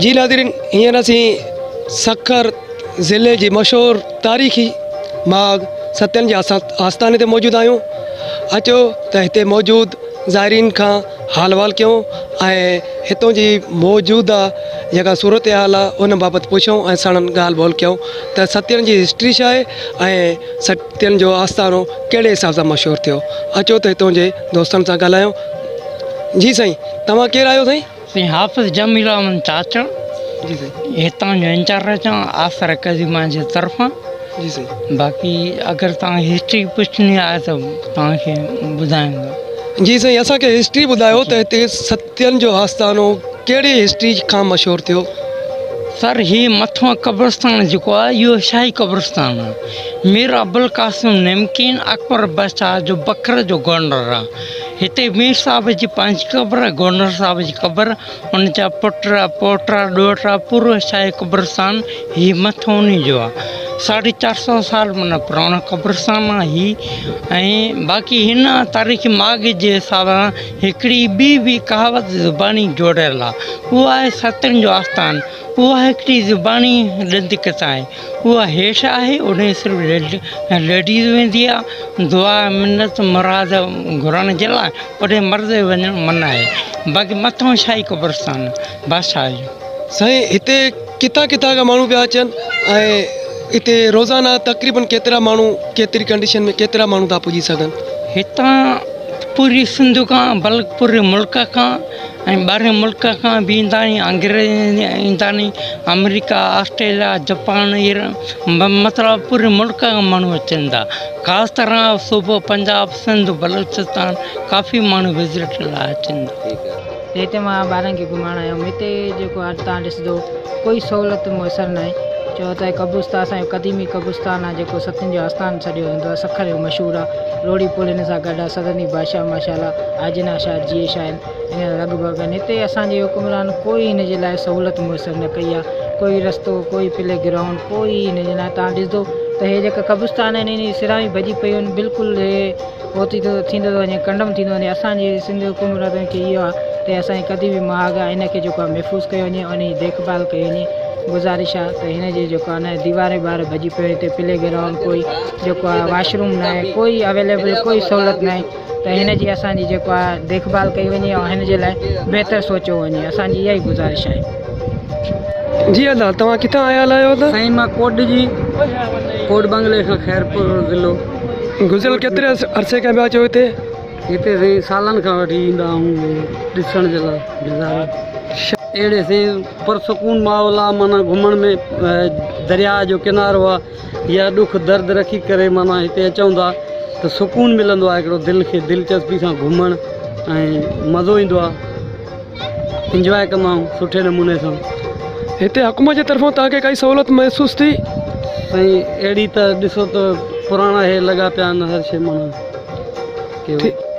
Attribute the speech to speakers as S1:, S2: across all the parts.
S1: जी नाज़रीन, हींअर असीं सखर ज़िले जी मशहूर तारीख़ी बाग सत्यन जे आस्थाने ते मौजूद आहियूं। अचो त हिते मौजूद ज़ाइरीन खां हाल वाल कयूं ऐं हितों जी मौजूदा जेका सूरत हाल आहे उन बाबति पुछूं ऐं साणनि ॻाल्हि ॿोल कयूं त सत्यन जी हिस्ट्री छा आहे ऐं सत्यन जो आस्थानो कहिड़े हिसाब सां मशहूरु थियो। अचो त हितों जे दोस्तनि सां ॻाल्हायूं। जी साईं, तव्हां केरु आहियो साईं?
S2: साईं हाफ़िज़ जमील अहमद चाचा।
S1: जी साईं।
S2: हितां जो इंचार्ज आहियां आसर कज़ीमा जे तरफ़ां।
S1: जी साईं।
S2: बाक़ी अगरि तव्हां हिस्ट्री पुछणी आहे त तव्हांखे ॿुधाईंदो।
S1: जी साईं, असांखे हिस्ट्री ॿुधायो त हिते सत्यन जो आस्थानो कहिड़ी हिस्ट्री खां मशहूरु थियो।
S2: सर हीअ मथां क़ब्रस्तान जेको आहे इहो शाही क़ब्रस्तान आहे। मीर अबुल कासिम नमकीन अकबर बादशाह जो बकर जो गवर्नर आहे। हिते मीर साहब जी पंहिंजी क़बर, गवर्नर साहब जी क़बर, उन जा पुट पोटा ॾोहिटा, पूरो शाही क़ब्रस्तान हीअ मथां उन जो आहे। 450 साल माना पुराणो क़ब्रस्तान आहे हीअ। ऐं बाक़ी हिन तारीख़ी माग जे हिसाब सां हिकिड़ी ॿी कहावत ज़ुबानी जोड़ियल आहे, उहा आहे सत्यन जो आस्थान। उहा हिकिड़ी ज़ुबानी ॾंदिकत आहे, उहा हेठि आहे, उन सिर्फ़ु लेडीज़ वेंदी आहे दुआ मिनत मुराद घुरण जे लाइ, उते मर्द वञणु मना आहे। बाक़ी मथां शाही क़ब्रस्तान बादशाह जो।
S1: साईं हिते किथां किथां खां माण्हू पिया अचनि ऐं हिते रोज़ाना तक़रीबन केतिरा माण्हू केतिरी कंडीशन में केतिरा माण्हू था पुॼी सघनि?
S2: हितां पूरी सिंध खां बल्कि पूरे मुल्क खां ऐं ॿाहिरि मुल्क खां बि ईंदा आहिनि, अंग्रेज ईंदा आहिनि, अमेरिका ऑस्ट्रेलिया जापान मतिलबु पूरे मुल्क खां माण्हू अचनि था। ख़ासि तरह सूबो पंजाब सिंध बलूचिस्तान काफ़ी माण्हू विज़िट लाइ अचनि था।
S3: हिते मां ॿारनि खे घुमाइण आयुमि। हिते जेको आहे तव्हां ॾिसंदो कोई सहूलियत मुयसरु न आहे। चओ त कब्रस्तान असांजो क़दीमी कब्रस्तान आहे जेको सत्यन जो आस्थान सॼो हूंदो आहे, सखर जो मशहूरु आहे। रोड़ी पुल हिन सां गॾु आहे। सदनी बादशाह माशाल्लाह आजना शाह जी शाह आहिनि, इन लॻभॻि आहिनि। हिते असांजे हुकुमरान कोई हिन जे लाइ सहूलियत मुयसरु न कई आहे। कोई रस्तो, कोई प्ले ग्राउंड, कोई हिन जे लाइ। तव्हां ॾिसंदो त हे जेका कब्रस्तान आहिनि इन सिरां ई भॼी पियूं आहिनि, बिल्कुलु हे होती थींदो थो वञे, कंडम थींदो वञे। असांजे सिंध हुकुमरान खे इहो आहे त असांजी क़दीमी महाग आहे, हिन खे जेको आहे महफ़ूज़ कयो वञे, उन जी देखभाल कई वञे। गुज़ारिश आहे त हिन जी जेको आहे न दीवारे ॿार भॼी पियो। हिते प्ले ग्राउंड कोई जेको आहे वाशरूम न आहे, कोई अवेलेबल, कोई सहूलियत न आहे। त हिन जी असांजी जेको आहे देखभाल कई वञे ऐं हिन जे लाइ बहितर सोचियो वञे। असांजी इहा ई गुज़ारिश आहे।
S1: जी अदा, तव्हां किथां आयल आहियो? त
S4: साईं मां कोट जी कोट बंगले खां ख़ैरपुर ज़िलो।
S1: गुज़िरियल केतिरे अरसे खां पिया अचो हिते?
S4: हिते साईं सालनि खां वठी ईंदा आहियूं ॾिसण जे लाइ। अहिड़े साईं पुरसकून माहौल आहे, माना घुमण में दरिया जो किनारो आहे या ॾुख दर्द रखी करे माना हिते अचूं था त सुकून मिलंदो आहे। हिकिड़ो दिलि खे दिलचस्पी सां घुमणु ऐं मज़ो ईंदो आहे, इंजॉय कंदा आहियूं सुठे नमूने सां।
S1: हिते हुकूमत जे तरफ़ां तव्हांखे काई सहूलियत महसूसु थी?
S4: साईं अहिड़ी त ॾिसो त पुराणा हे लॻा पिया आहिनि हर शइ माना।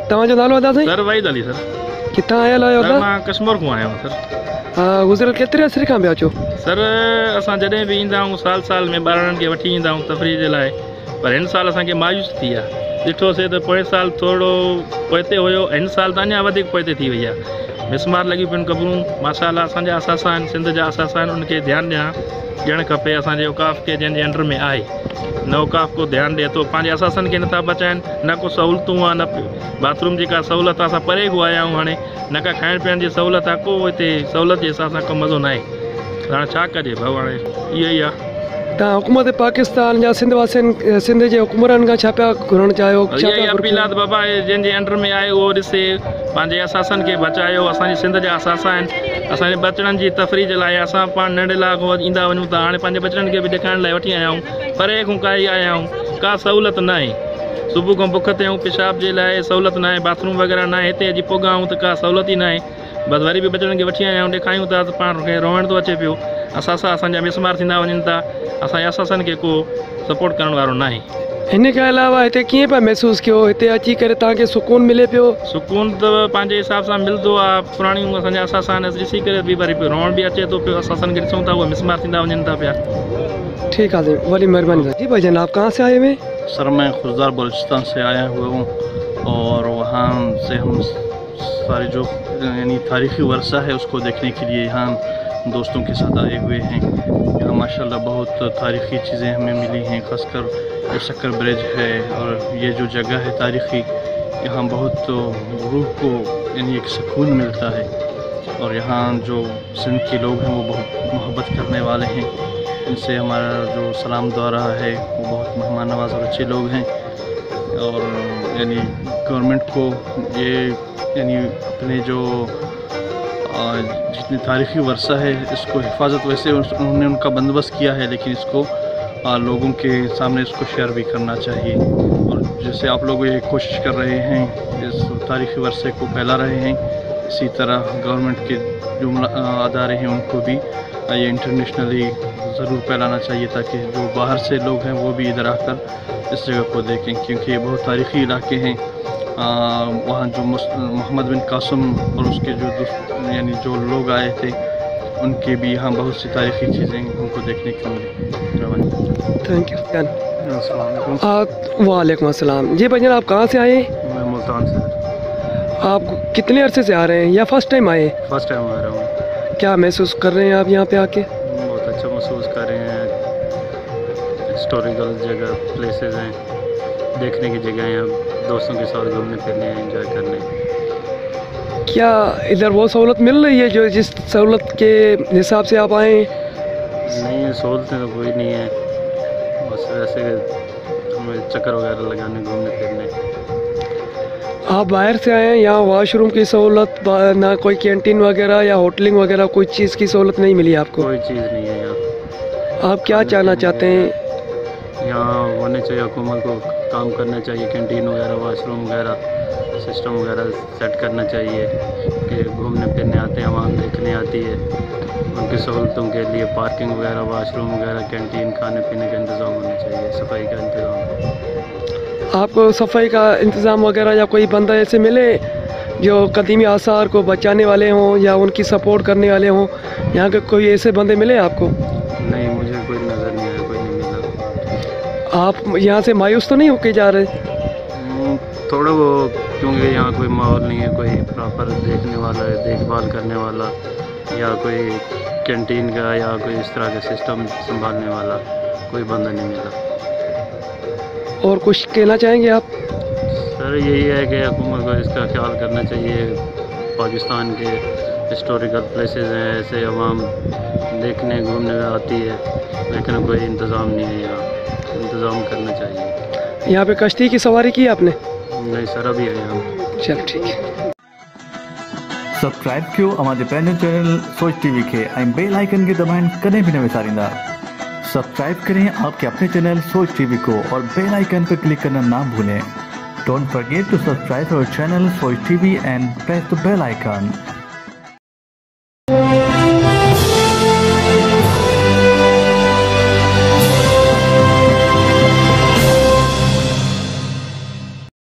S1: तव्हांजो नालो अदा साईं?
S5: Sir Wahid Ali sir.
S1: किथां आयल आहियो?
S5: सर मां कश्मीर खां आहियां सर।
S1: गुज़िरियल केतिरे अरसे खां पिया अचो?
S5: सर असां जॾहिं बि ईंदा आहियूं साल में ॿारनि खे वठी ईंदा आहियूं तफ़रीह जे लाइ, पर हिन साल असांखे मायूसी थी आहे। ॾिठोसीं त पोएं साल थोरो पोइते हुयो, हिन साल त अञा वधीक पोइते थी वई आहे। मिसमार लॻियूं पियूं क़बरूं माशाल्लाह असांजा असासा आहिनि, सिंध जा असासा आहिनि, उनखे ध्यानु ॾियणु खपे। असांजे औकाफ़ खे जंहिंजे अंडर में आहे न औकाफ़ को ध्यानु ॾिए थो, पंहिंजे असासनि खे नथा बचाइनि। न को सहूलियतूं आहे, न बाथरूम जी का सहूलियत आहे, असां परे खां आया आहियूं। हाणे न का खाइण पीअण जी सहूलियत आहे, को हिते सहूलियत जे हिसाब सां को मज़ो न आहे। हाणे छा कजे भाऊ, हाणे इहो ई आहे।
S1: तव्हां हुकूमत पाकिस्तान जा सिंध वासियुनि, सिंध जे हुकुमरान खां छा पिया घुरणु चाहियो?
S5: इहा ई अपील आहे त बाबा जंहिंजे अंडर में आहे उहो ॾिसे, पंहिंजे असासनि खे बचायो। असांजी सिंध जा असासा आहिनि, असांजे बचड़नि जी तफ़रीह जे लाइ असां पाण नंढे इलाइक़ो ईंदा वञूं था। हाणे पंहिंजे बचड़नि खे बि ॾेखारण लाइ वठी आया आहियूं, परे खां काई आया आहियूं, का सहूलियत न आहे। सुबुह खां बुख ते आहियूं, पेशाब जे लाइ सहूलियत न आहे, बाथरूम वग़ैरह न आहे। हिते अॼु पोगा आहियूं त का सहूलियत ई न आहे। बसि वरी बि बचड़नि खे वठी आया आहियूं, ॾेखारियूं था त पाण खे रोअण थो अचे पियो। असासा असांजा मिसमार थींदा वञनि था, असांजे असासनि खे को सपोर्ट करण वारो न आहे।
S1: हिन खां अलावा हिते कीअं पिया महसूसु कयो? हिते अची करे तव्हांखे सुकून मिले पियो?
S5: सुकून त पंहिंजे हिसाब सां मिलंदो आहे। पुराणियूं असांजा असासा आहिनि, ॾिसी करे बि वरी पियो रोअण बि अचे थो पियो। असासनि खे ॾिसूं था उहे मिसमार थींदा वञनि था पिया।
S1: ठीक है, बड़ी मेहरबानी। जी भाईजान, आप कहाँ से आए हुए?
S6: सर मैं खुजदार बलूचिस्तान से आया हुआ हूँ और वहाँ से हम सारी जो यानी तारीख़ी वर्षा है उसको देखने के लिए यहाँ दोस्तों के साथ आए हुए हैं। यहाँ माशाल्लाह बहुत तारीख़ी चीज़ें हमें मिली हैं, ख़ासकर जो शक्कर ब्रिज है और ये जो जगह है तारीख़ी, यहाँ बहुत रूह को यानी एक सुकून मिलता है। और यहाँ जो सिंध के लोग हैं वो बहुत मोहब्बत करने वाले हैं, इनसे हमारा जो सलाम द्वारा है वो बहुत मेहमान नवाज और अच्छे लोग हैं। और यानी गवर्नमेंट को ये यानी अपने जो जितनी तारीख़ी वर्षा है इसको हिफाजत, वैसे उन्होंने उनका बंदोबस्त किया है, लेकिन इसको लोगों के सामने इसको शेयर भी करना चाहिए। और जैसे आप लोग ये कोशिश कर रहे हैं इस तारीख़ी वर्षे को फैला रहे हैं, इसी तरह गवर्नमेंट के जो अदारे हैं उनको भी ये इंटरनेशनली ज़रूर फैलाना चाहिए, ताकि जो बाहर से लोग हैं वो भी इधर आकर इस जगह को देखें, क्योंकि ये बहुत तारीख़ी इलाके हैं। वहाँ जो मोहम्मद बिन कासिम और उसके जो यानी जो लोग आए थे उनके भी यहाँ बहुत सी तारीख़ी चीज़ें उनको देखने को मिली।
S1: Thank U. वालेकुम अस्सलाम। जी भाईजान, आप कहाँ से आए?
S6: मैं मुल्तान से।
S1: आप कितने अरसे से आ रहे हैं या फर्स्ट टाइम आए?
S6: फर्स्ट टाइम आ रहा हूँ।
S1: क्या महसूस कर रहे हैं आप यहाँ पे आके?
S6: बहुत अच्छा महसूस कर रहे हैं। हिस्टोरिकल जगह, प्लेसेस हैं, देखने की जगह हैं, दोस्तों के साथ घूमने फिरने, एंजॉय करने।
S1: क्या इधर वो सहूलत मिल रही है जो जिस सहूलत के हिसाब से आप आए?
S6: नहीं, सहूलतें तो कोई नहीं है, बस वैसे हमें चक्कर वगैरह लगाने, घूमने फिरने।
S1: आप बाहर से आए हैं, यहाँ वॉशरूम की सहूलत ना, कोई कैंटीन वगैरह या होटलिंग वगैरह कोई चीज़ की सहूलत नहीं मिली आपको?
S6: कोई चीज़ नहीं है यहाँ।
S1: आप क्या चाहना चाहते हैं?
S6: यहाँ होने चाहिए, हुकूमत को काम करना चाहिए, कैंटीन वगैरह, वॉशरूम वगैरह, सिस्टम वगैरह सेट करना चाहिए कि घूमने फिरने आते हैं, आवाम देखने आती है, उनकी सहूलतों के लिए पार्किंग वगैरह, वॉशरूम वगैरह, कैंटीन, खाने पीने का इंतज़ाम होना चाहिए, सफाई का इंतज़ाम।
S1: आपको सफाई का इंतज़ाम वगैरह या कोई बंदा ऐसे मिले जो कदीमी आसार को बचाने वाले हों या उनकी सपोर्ट करने वाले हों? यहाँ के कोई ऐसे बंदे मिले आपको?
S6: नहीं, मुझे कोई नज़र नहीं आया, कोई नहीं मिला।
S1: आप यहाँ से मायूस तो नहीं होके जा रहे?
S6: थोड़ा वो, क्योंकि यहाँ कोई माहौल नहीं है, कोई प्रॉपर देखने वाला है, देखभाल करने वाला, या कोई कैंटीन का या कोई इस तरह का सिस्टम संभालने वाला कोई बंदा नहीं मिला।
S1: और कुछ कहना चाहेंगे आप?
S6: सर यही है कि हुकूमत को इसका ख्याल करना चाहिए। पाकिस्तान के हिस्टोरिकल प्लेसेस हैं, ऐसे आवाम देखने घूमने में आती है, लेकिन कोई इंतज़ाम नहीं है, यहाँ इंतज़ाम करना चाहिए।
S1: यहाँ पे कश्ती की सवारी की आपने?
S6: नहीं सर, अभी है यहाँ।
S1: चल ठीक है।
S7: सब्सक्राइब कयो हमारे पैनल चैनल सोच टीवी के बेल आइकन के दबाएं, कदे भी न विसारिंदा। सब्सक्राइब करें आपके अपने चैनल सोच टीवी को और बेल आइकन पर क्लिक करना ना भूलें। Don't forget to subscribe our channel Soch TV and press the bell icon.